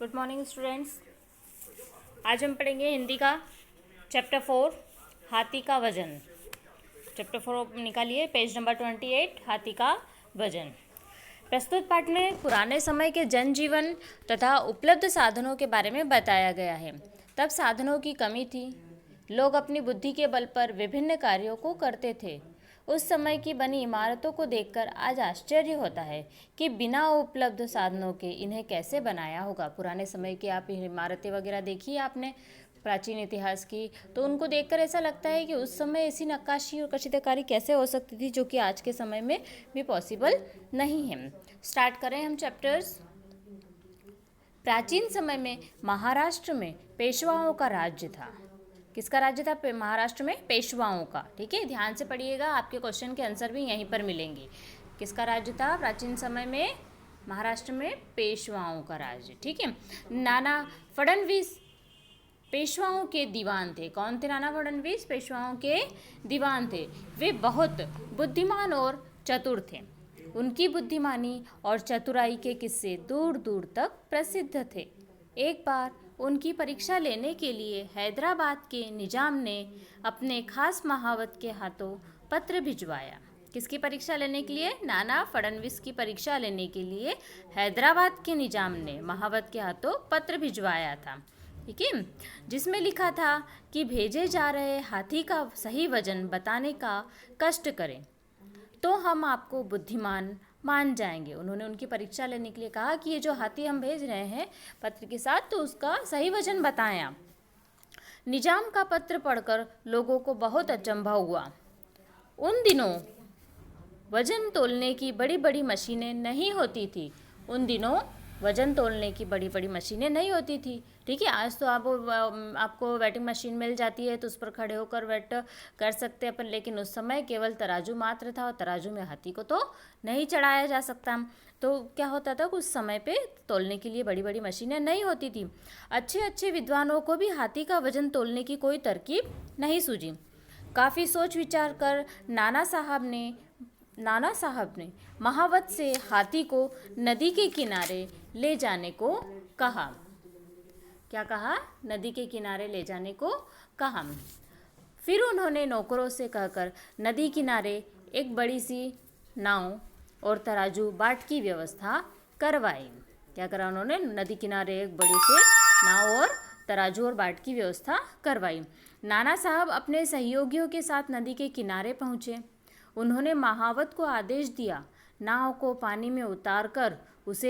Good morning students. आज हम पढ़ेंगे हिंदी का चैप्टर 4 हाथी का वजन। चैप्टर 4 निकालिए, पेज नंबर 28, हाथी का वजन। प्रस्तुत पाठ में पुराने समय के जनजीवन तथा उपलब्ध साधनों के बारे में बताया गया है। तब साधनों की कमी थी, लोग अपनी बुद्धि के बल पर विभिन्न कार्यों को करते थे। उस समय की बनी इमारतों को देखकर आज आश्चर्य होता है कि बिना उपलब्ध साधनों के इन्हें कैसे बनाया होगा। पुराने समय की आप इमारतें वगैरह देखी आपने प्राचीन इतिहास की, तो उनको देखकर ऐसा लगता है कि उस समय ऐसी नक्काशी और कशिदाकारी कैसे हो सकती थी, जो कि आज के समय में भी पॉसिबल नहीं है। स्टार्ट करें हम चैप्टर्स। प्राचीन समय में महाराष्ट्र में पेशवाओं का राज्य था। किसका राज्य था? महाराष्ट्र में पेशवाओं का। ठीक है, ध्यान से पढ़िएगा, आपके क्वेश्चन के आंसर भी यहीं पर मिलेंगे। किसका राज्य था प्राचीन समय में? महाराष्ट्र में पेशवाओं का राज्य। ठीक है। नाना फडणवीस पेशवाओं के दीवान थे। कौन थे नाना फडणवीस? पेशवाओं के दीवान थे। वे बहुत बुद्धिमान और चतुर थे। उनकी बुद्धिमानी और चतुराई के किस्से दूर दूर तक प्रसिद्ध थे। एक बार उनकी परीक्षा लेने के लिए हैदराबाद के निजाम ने अपने खास महावत के हाथों पत्र भिजवाया। किसकी परीक्षा लेने के लिए? नाना फडणवीस की परीक्षा लेने के लिए हैदराबाद के निजाम ने महावत के हाथों पत्र भिजवाया था। ठीक है, जिसमें लिखा था कि भेजे जा रहे हाथी का सही वजन बताने का कष्ट करें तो हम आपको बुद्धिमान मान जाएंगे। उन्होंने उनकी परीक्षा लेने के लिए कहा कि ये जो हाथी हम भेज रहे हैं पत्र के साथ, तो उसका सही वजन बताएं आप। निजाम का पत्र पढ़कर लोगों को बहुत अचंभा हुआ। उन दिनों वजन तोलने की बड़ी बड़ी मशीनें नहीं होती थी। उन दिनों वजन तोलने की बड़ी बड़ी मशीनें नहीं होती थी। ठीक है, आज तो आपको वेटिंग मशीन मिल जाती है, तो उस पर खड़े होकर वेट कर सकते हैं अपन, लेकिन उस समय केवल तराजू मात्र था और तराजू में हाथी को तो नहीं चढ़ाया जा सकता। तो क्या होता था, उस समय पे तोलने के लिए बड़ी बड़ी मशीनें नहीं होती थी। अच्छे अच्छे विद्वानों को भी हाथी का वजन तोलने की कोई तरकीब नहीं सूझी। काफ़ी सोच विचार कर नाना साहब ने महावत से हाथी को नदी के किनारे ले जाने को कहा। क्या कहा? नदी के किनारे ले जाने को कहा। फिर उन्होंने नौकरों से कहकर नदी किनारे एक बड़ी सी नाव और तराजू बाट की व्यवस्था करवाई। क्या करा उन्होंने? नदी किनारे एक बड़ी सी नाव और तराजू और बाट की व्यवस्था करवाई। नाना साहब अपने सहयोगियों के साथ नदी के किनारे पहुँचे। उन्होंने महावत को आदेश दिया, नाव को पानी में उतारकर उस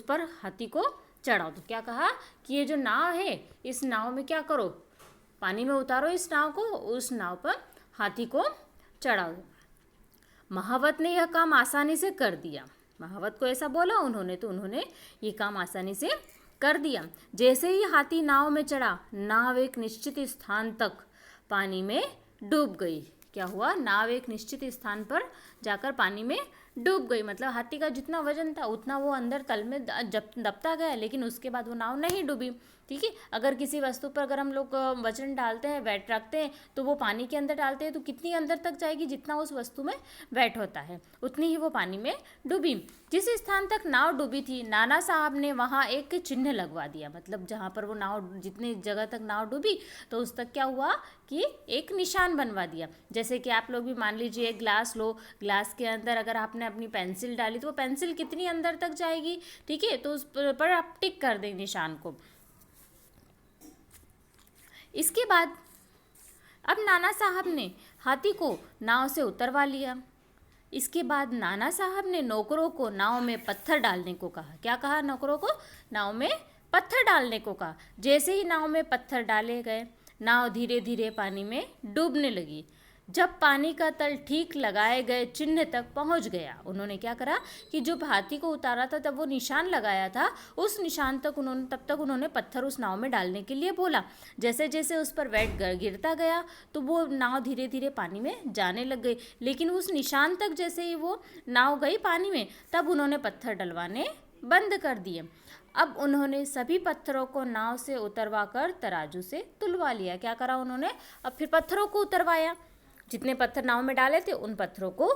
पर हाथी को चढ़ाओ। तो क्या कहा कि ये जो नाव है, इस नाव में क्या करो? पानी में उतारो इस नाव को, उस नाव पर हाथी को चढ़ाओ। महावत ने यह काम आसानी से कर दिया। महावत को ऐसा बोला उन्होंने, तो उन्होंने ये काम आसानी से कर दिया। जैसे ही हाथी नाव में चढ़ा, नाव एक निश्चित स्थान तक पानी में डूब गई। क्या हुआ? नाव एक निश्चित स्थान पर जाकर पानी में डूब गई। मतलब हाथी का जितना वजन था उतना वो अंदर तल में दबता गया, लेकिन उसके बाद वो नाव नहीं डूबी। ठीक है, अगर किसी वस्तु पर अगर हम लोग वजन डालते हैं, वेट रखते हैं, तो वो पानी के अंदर डालते हैं, तो कितनी अंदर तक जाएगी? जितना उस वस्तु में वेट होता है उतनी ही वो पानी में डूबी। जिस स्थान तक नाव डूबी थी, नाना साहब ने वहाँ एक चिन्ह लगवा दिया। मतलब जहाँ पर वो नाव, जितनी जगह तक नाव डूबी, तो उस तक क्या हुआ कि एक निशान बनवा दिया। जैसे कि आप लोग भी मान लीजिए एक ग्लास लो, ग्लास के अंदर अगर आपने अपनी पेंसिल डाली, तो वो पेंसिल कितनी अंदर तक जाएगी? ठीक है, तो उस पर आप टिक कर दें निशान को। इसके बाद अब नाना साहब ने हाथी को नाव से उतरवा लिया। इसके बाद नाना साहब ने नौकरों को नाव में पत्थर डालने को कहा। क्या कहा? नौकरों को नाव में पत्थर डालने को कहा। जैसे ही नाव में पत्थर डाले गए, नाव धीरे धीरे पानी में डूबने लगी। जब पानी का तल ठीक लगाए गए चिन्ह तक पहुंच गया, उन्होंने क्या करा कि जो हाथी को उतारा था, तब वो निशान लगाया था, उस निशान तक उन्होंने पत्थर उस नाव में डालने के लिए बोला। जैसे जैसे उस पर वेट गिरता गया, तो वो नाव धीरे धीरे पानी में जाने लग गई। लेकिन उस निशान तक जैसे ही वो नाव गई पानी में, तब उन्होंने पत्थर डलवाने बंद कर दिए। अब उन्होंने सभी पत्थरों को नाव से उतरवा कर तराजू से तुलवा लिया। क्या करा उन्होंने? अब फिर पत्थरों को उतरवाया। जितने पत्थर नाव में डाले थे उन पत्थरों को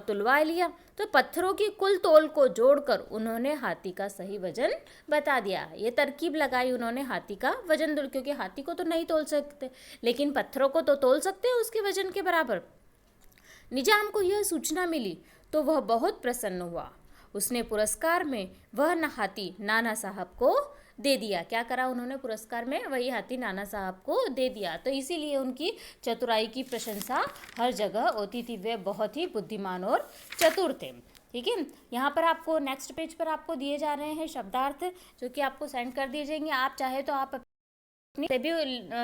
तुलवा लिया। तो पत्थरों की कुल तोल को जोड़कर उन्होंने हाथी का सही वजन बता दिया। ये तरकीब लगाई उन्होंने हाथी का वजन, क्योंकि हाथी को तो नहीं तोल सकते लेकिन पत्थरों को तो तोल सकते हैं उसके वजन के बराबर। निजाम को यह सूचना मिली तो वह बहुत प्रसन्न हुआ। उसने पुरस्कार में वह हाथी नाना साहब को दे दिया। क्या करा उन्होंने पुरस्कार में? वही हाथी नाना साहब को दे दिया। तो इसीलिए उनकी चतुराई की प्रशंसा हर जगह होती थी। वे बहुत ही बुद्धिमान और चतुर थे। ठीक है, यहाँ पर आपको नेक्स्ट पेज पर आपको दिए जा रहे हैं शब्दार्थ, जो कि आपको सेंड कर दिए जाएंगे। आप चाहे तो आप से भी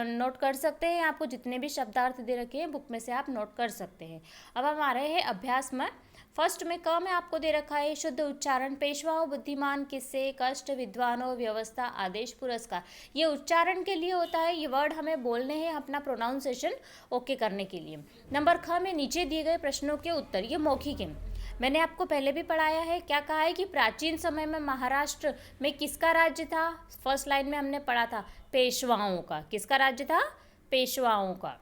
नोट कर सकते हैं। आपको जितने भी शब्दार्थ दे रखे हैं बुक में से आप नोट कर सकते हैं। अब हम आ रहे हैं अभ्यास में। फर्स्ट में क में आपको दे रखा है शुद्ध उच्चारण, पेशवाओं, बुद्धिमान, किस्से, कष्ट, विद्वानों, व्यवस्था, आदेश, पुरस्कार। ये उच्चारण के लिए होता है, ये वर्ड हमें बोलने हैं अपना प्रोनाउंसिएशन ओके करने के लिए। नंबर ख में नीचे दिए गए प्रश्नों के उत्तर, ये मौखिक है। मैंने आपको पहले भी पढ़ाया है। क्या कहा है कि प्राचीन समय में महाराष्ट्र में किसका राज्य था? फर्स्ट लाइन में हमने पढ़ा था पेशवाओं का। किसका राज्य था? पेशवाओं का।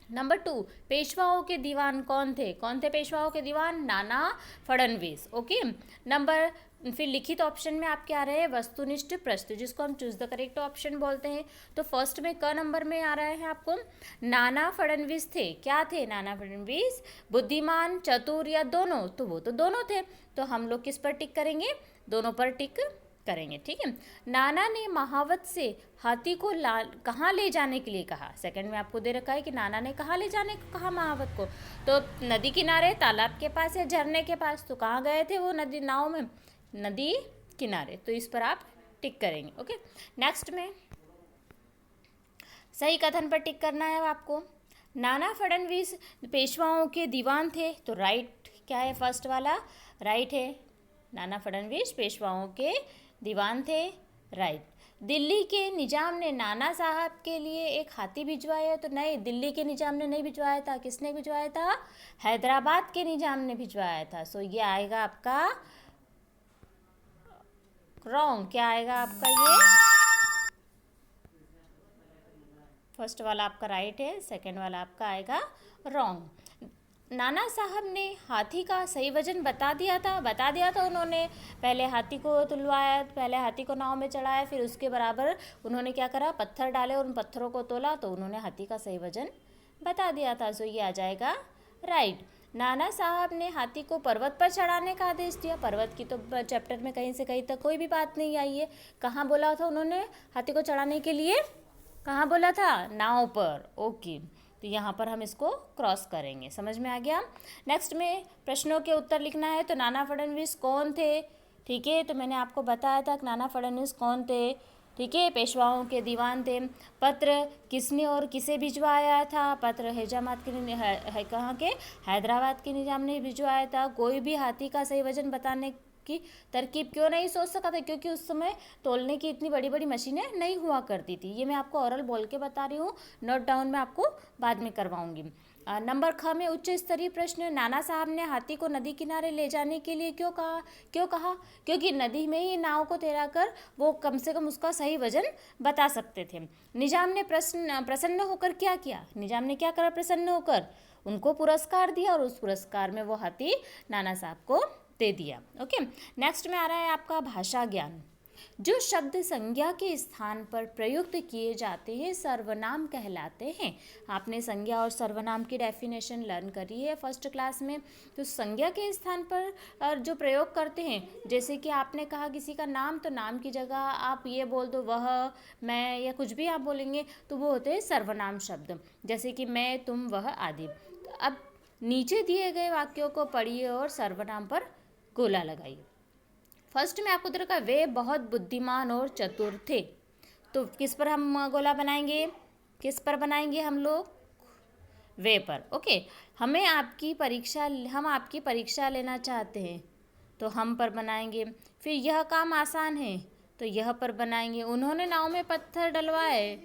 नंबर 2, पेशवाओं के दीवान कौन थे? कौन थे पेशवाओं के दीवान? नाना फडणवीस। ओके। नंबर फिर लिखित ऑप्शन में आपके आ रहे हैं वस्तुनिष्ठ प्रश्न, जिसको हम चूज द करेक्ट ऑप्शन बोलते हैं। तो फर्स्ट में क नंबर में आ रहा है आपको नाना फडणवीस थे। क्या थे नाना फडणवीस? बुद्धिमान, चतुर या दोनों? तो वो तो दोनों थे। तो हम लोग किस पर टिक करेंगे? दोनों पर टिक करेंगे। ठीक है। नाना ने महावत से हाथी को कहाँ ले जाने के लिए कहा? सेकंड में आपको दे रखा है कि नाना ने कहाँ ले जाने को कहा महावत को? तो नदी किनारे, तालाब के पास या झरने के पास। तो कहाँ गए थे वो नदी नाव में? नदी किनारे। तो इस पर आप टिक करेंगे। ओके। नेक्स्ट में सही कथन पर टिक करना है आपको। नाना फडणवीस पेशवाओं के दीवान थे। तो राइट क्या है? फर्स्ट वाला राइट है। नाना फडणवीस पेशवाओं के दीवान थे। राइट। दिल्ली के निजाम ने नाना साहब के लिए एक हाथी भिजवाया। तो नहीं, दिल्ली के निजाम ने नहीं भिजवाया था। किसने भिजवाया था? हैदराबाद के निजाम ने भिजवाया था। सो ये आएगा आपका रॉन्ग। क्या आएगा आपका? ये फर्स्ट वाला आपका राइट है, सेकंड वाला आपका आएगा रॉन्ग। नाना साहब ने हाथी का सही वजन बता दिया था उन्होंने। पहले हाथी को तुलवाया, पहले हाथी को नाव में चढ़ाया, फिर उसके बराबर उन्होंने क्या करा? पत्थर डाले और उन पत्थरों को तोला, तो उन्होंने हाथी का सही वजन बता दिया था। सो ये आ जाएगा राइट। नाना साहब ने हाथी को पर्वत पर चढ़ाने का आदेश दिया। पर्वत की तो चैप्टर में कहीं से कहीं तक कोई भी बात नहीं आई है। कहाँ बोला था उन्होंने हाथी को चढ़ाने के लिए? कहाँ बोला था? नाव पर। ओके। तो यहाँ पर हम इसको क्रॉस करेंगे। समझ में आ गया? नेक्स्ट में प्रश्नों के उत्तर लिखना है। तो नाना फडणवीस कौन थे? ठीक है, तो मैंने आपको बताया था कि नाना फडणवीस कौन थे। ठीक है, पेशवाओं के दीवान थे। पत्र किसने और किसे भिजवाया था? पत्र हैदराबाद के कहाँ के? हैदराबाद के निजाम ने भिजवाया था। कोई भी हाथी का सही वजन बताने की तरकीब क्यों नहीं सोच सका था? क्योंकि उस समय तोलने की इतनी बड़ी बड़ी मशीनें नहीं हुआ करती थी। ये मैं आपको ओरल बोल के बता रही हूँ, नोट डाउन में आपको बाद में करवाऊंगी। नंबर ख में उच्च स्तरीय प्रश्न, नाना साहब ने हाथी को नदी किनारे ले जाने के लिए क्यों कहा? क्योंकि नदी में ही नाव को तैराकर वो कम से कम उसका सही वजन बता सकते थे। निजाम ने प्रसन्न होकर क्या किया? निजाम ने क्या करा? प्रसन्न होकर उनको पुरस्कार दिया और उस पुरस्कार में वो हाथी नाना साहब को दे दिया। ओके। नेक्स्ट में आ रहा है आपका भाषा ज्ञान। जो शब्द संज्ञा के स्थान पर प्रयुक्त किए जाते हैं सर्वनाम कहलाते हैं। आपने संज्ञा और सर्वनाम की डेफिनेशन लर्न करी है फर्स्ट क्लास में। तो संज्ञा के स्थान पर जो प्रयोग करते हैं, जैसे कि आपने कहा किसी का नाम, तो नाम की जगह आप ये बोल दो वह, मैं या कुछ भी आप बोलेंगे तो वो होते हैं सर्वनाम शब्द, जैसे कि मैं, तुम, वह आदि। तो अब नीचे दिए गए वाक्यों को पढ़िए और सर्वनाम पर गोला लगाइए। फर्स्ट में आपको देखा वे बहुत बुद्धिमान और चतुर थे। तो किस पर हम गोला बनाएंगे? किस पर बनाएंगे हम लोग? वे पर। ओके। हम आपकी परीक्षा लेना चाहते हैं तो हम पर बनाएंगे। फिर यह काम आसान है तो यह पर बनाएंगे। उन्होंने नाव में पत्थर डलवाए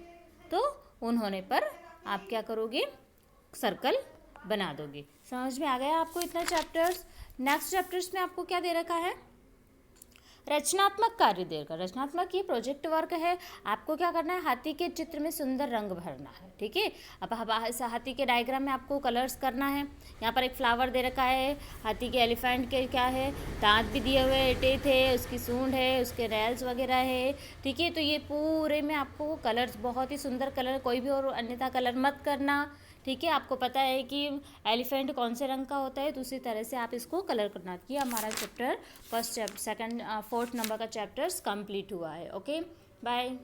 तो उन्होंने पर आप क्या करोगे? सर्कल बना दोगे। समझ में आ गया आपको इतना चैप्टर्स? नेक्स्ट चैप्टर्स में आपको क्या दे रखा है? रचनात्मक कार्य देगा। रचनात्मक ये प्रोजेक्ट वर्क है, आपको क्या करना है, हाथी के चित्र में सुंदर रंग भरना है, ठीक है। अब हाथी के डायग्राम में आपको कलर्स करना है। यहाँ पर एक फ्लावर दे रखा है, हाथी के एलिफेंट के क्या है, दांत भी दिए हुए हैं, टेथ है, उसकी सूंड है, उसके रैल्स वगैरह है, ठीक है। तो ये पूरे में आपको कलर्स, बहुत ही सुंदर कलर, कोई भी और अन्यथा कलर मत करना, ठीक है। आपको पता है कि एलिफेंट कौन से रंग का होता है, तो उसी तरह से आप इसको कलर करना। कि हमारा chapter first, second, fourth number का चैप्टर्स कंप्लीट हुआ है। Okay, bye.